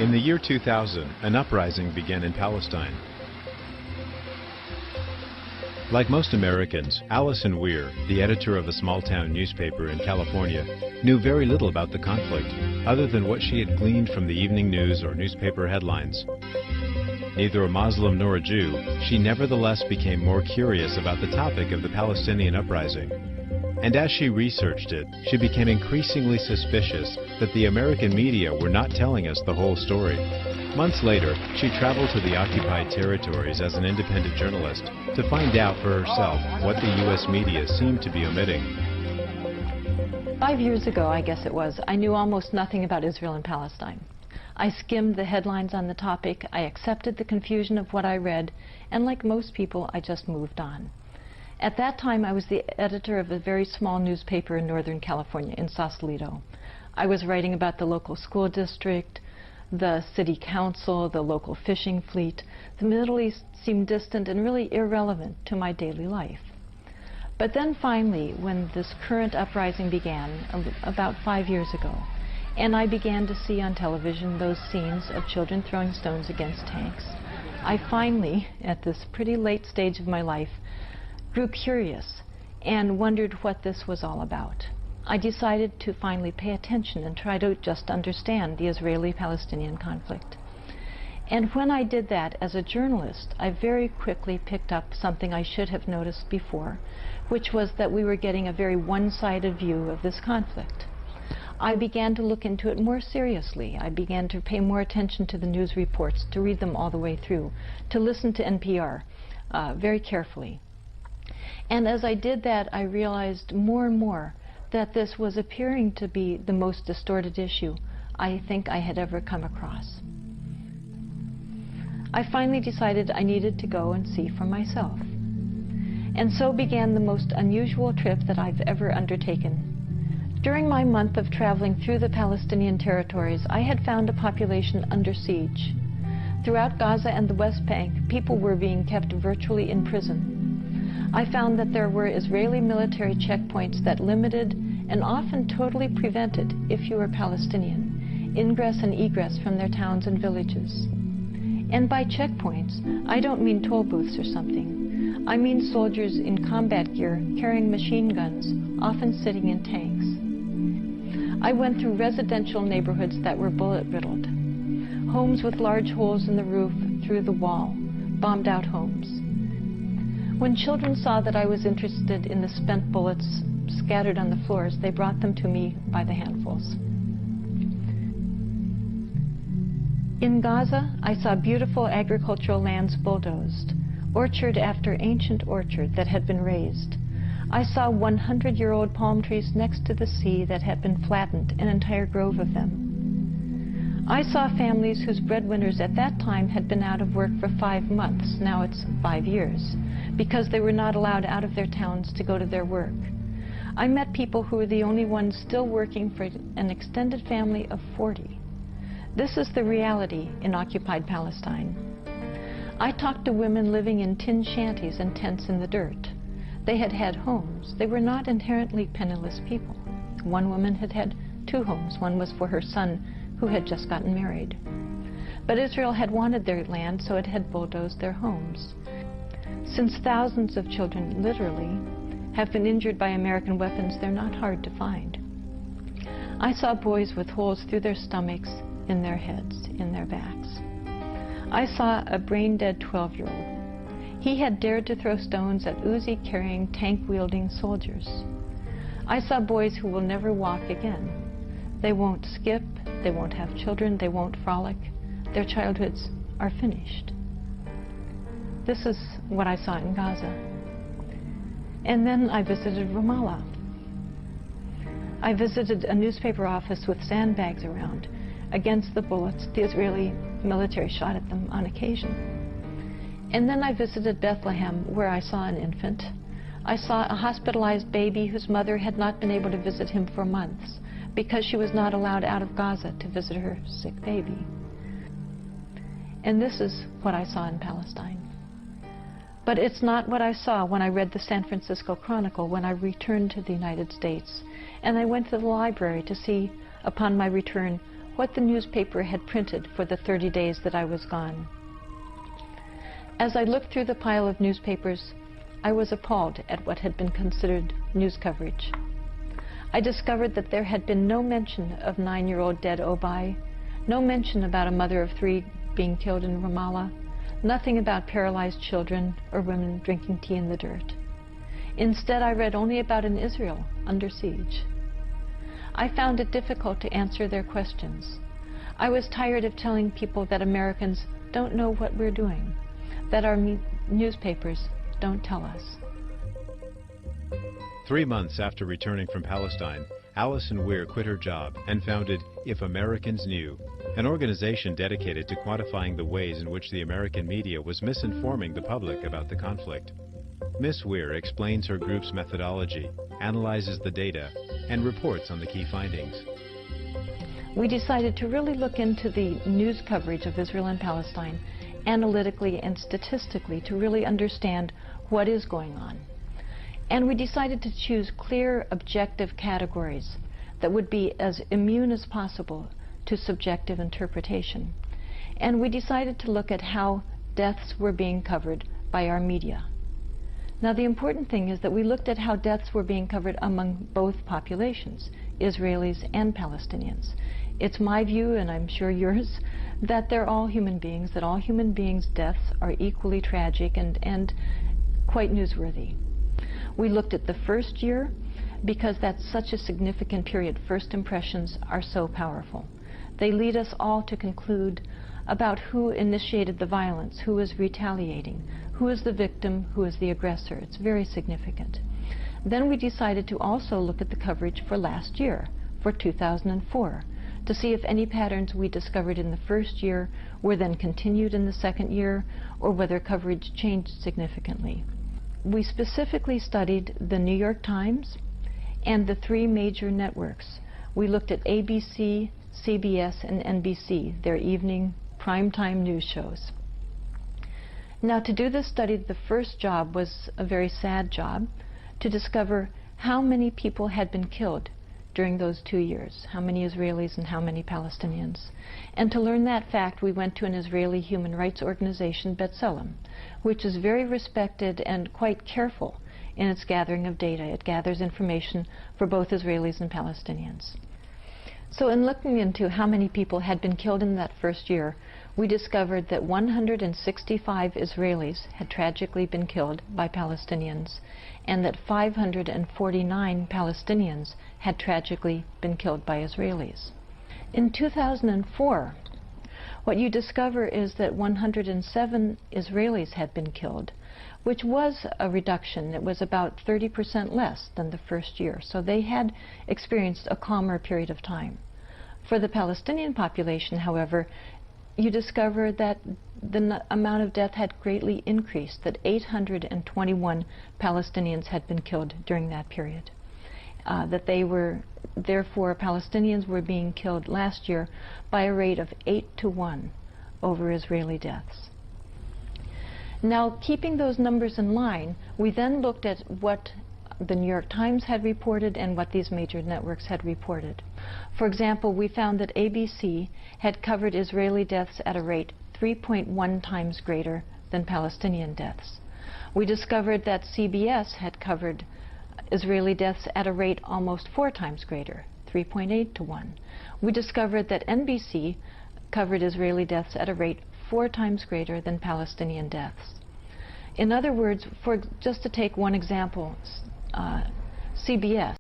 In the year 2000, an uprising began in Palestine. Like most Americans, Allison Weir, the editor of a small-town newspaper in California, knew very little about the conflict, other than what she had gleaned from the evening news or newspaper headlines. Neither a Muslim nor a Jew, she nevertheless became more curious about the topic of the Palestinian uprising. And as she researched it, she became increasingly suspicious that the American media were not telling us the whole story. Months later, she traveled to the occupied territories as an independent journalist to find out for herself what the U.S. media seemed to be omitting. 5 years ago, I guess it was, I knew almost nothing about Israel and Palestine. I skimmed the headlines on the topic, I accepted the confusion of what I read, and like most people, I just moved on. At that time, I was the editor of a very small newspaper in Northern California, in Sausalito. I was writing about the local school district, the city council, the local fishing fleet. The Middle East seemed distant and really irrelevant to my daily life. But then finally, when this current uprising began, about 5 years ago, and I began to see on television those scenes of children throwing stones against tanks, I finally, at this pretty late stage of my life, grew curious and wondered what this was all about. I decided to finally pay attention and try to just understand the Israeli-Palestinian conflict. And when I did that as a journalist, I very quickly picked up something I should have noticed before, which was that we were getting a very one-sided view of this conflict. I began to look into it more seriously. I began to pay more attention to the news reports, to read them all the way through, to listen to NPR very carefully. And as I did that, I realized more and more that this was appearing to be the most distorted issue I think I had ever come across. I finally decided I needed to go and see for myself. And so began the most unusual trip that I've ever undertaken. During my month of traveling through the Palestinian territories, I had found a population under siege. Throughout Gaza and the West Bank, people were being kept virtually in prison. I found that there were Israeli military checkpoints that limited and often totally prevented, if you were Palestinian, ingress and egress from their towns and villages. And by checkpoints, I don't mean toll booths or something. I mean soldiers in combat gear carrying machine guns, often sitting in tanks. I went through residential neighborhoods that were bullet-riddled, homes with large holes in the roof through the wall, bombed-out homes. When children saw that I was interested in the spent bullets scattered on the floors, they brought them to me by the handfuls. In Gaza, I saw beautiful agricultural lands bulldozed, orchard after ancient orchard that had been razed. I saw 100-year-old palm trees next to the sea that had been flattened, an entire grove of them. I saw families whose breadwinners at that time had been out of work for 5 months, now it's 5 years, because they were not allowed out of their towns to go to their work. I met people who were the only ones still working for an extended family of 40. This is the reality in occupied Palestine. I talked to women living in tin shanties and tents in the dirt. They had had homes. They were not inherently penniless people. One woman had had 2 homes. One was for her son, who had just gotten married. But Israel had wanted their land, so it had bulldozed their homes. Since thousands of children, literally, have been injured by American weapons, they're not hard to find. I saw boys with holes through their stomachs, in their heads, in their backs. I saw a brain-dead 12-year-old. He had dared to throw stones at Uzi-carrying, tank-wielding soldiers. I saw boys who will never walk again. They won't skip, they won't have children, they won't frolic. Their childhoods are finished. This is what I saw in Gaza. And then I visited Ramallah. I visited a newspaper office with sandbags around. Against the bullets, the Israeli military shot at them on occasion. And then I visited Bethlehem, where I saw an infant. I saw a hospitalized baby whose mother had not been able to visit him for months because she was not allowed out of Gaza to visit her sick baby. And this is what I saw in Palestine. But it's not what I saw when I read the San Francisco Chronicle when I returned to the United States. And I went to the library to see, upon my return, what the newspaper had printed for the 30 days that I was gone. As I looked through the pile of newspapers, I was appalled at what had been considered news coverage. I discovered that there had been no mention of 9-year-old dead Obai, no mention about a mother of 3 being killed in Ramallah, nothing about paralyzed children or women drinking tea in the dirt. Instead, I read only about an Israel under siege. I found it difficult to answer their questions. I was tired of telling people that Americans don't know what we're doing, that our newspapers don't tell us. 3 months after returning from Palestine, Alison Weir quit her job and founded If Americans Knew, an organization dedicated to quantifying the ways in which the American media was misinforming the public about the conflict. Ms. Weir explains her group's methodology, analyzes the data, and reports on the key findings. We decided to really look into the news coverage of Israel and Palestine analytically and statistically to really understand what is going on. And we decided to choose clear, objective categories that would be as immune as possible to subjective interpretation. And we decided to look at how deaths were being covered by our media. Now, the important thing is that we looked at how deaths were being covered among both populations, Israelis and Palestinians. It's my view, and I'm sure yours, that they're all human beings, that all human beings' deaths are equally tragic and quite newsworthy. We looked at the first year because that's such a significant period. First impressions are so powerful. They lead us all to conclude about who initiated the violence, who is retaliating, who is the victim, who is the aggressor. It's very significant. Then we decided to also look at the coverage for last year, for 2004, to see if any patterns we discovered in the first year were then continued in the second year, or whether coverage changed significantly. We specifically studied the New York Times and the 3 major networks. We looked at ABC, CBS, and NBC, their evening primetime news shows. Now, to do this study, the first job was a very sad job, to discover how many people had been killed during those 2 years, how many Israelis and how many Palestinians. And to learn that fact, we went to an Israeli human rights organization, B'Tselem, which is very respected and quite careful in its gathering of data. It gathers information for both Israelis and Palestinians. So in looking into how many people had been killed in that first year, we discovered that 165 Israelis had tragically been killed by Palestinians, and that 549 Palestinians had tragically been killed by Israelis. In 2004, what you discover is that 107 Israelis had been killed, which was a reduction. It was about 30% less than the first year. So they had experienced a calmer period of time. For the Palestinian population, however, you discover that the amount of death had greatly increased, that 821 Palestinians had been killed during that period. Therefore, Palestinians were being killed last year by a rate of 8-to-1 over Israeli deaths. Now, keeping those numbers in line, we then looked at what the New York Times had reported and what these major networks had reported. For example, we found that ABC had covered Israeli deaths at a rate 3.1 times greater than Palestinian deaths. We discovered that CBS had covered Israeli deaths at a rate almost 4 times greater, 3.8-to-1. We discovered that NBC covered Israeli deaths at a rate 4 times greater than Palestinian deaths. In other words, just to take one example, CBS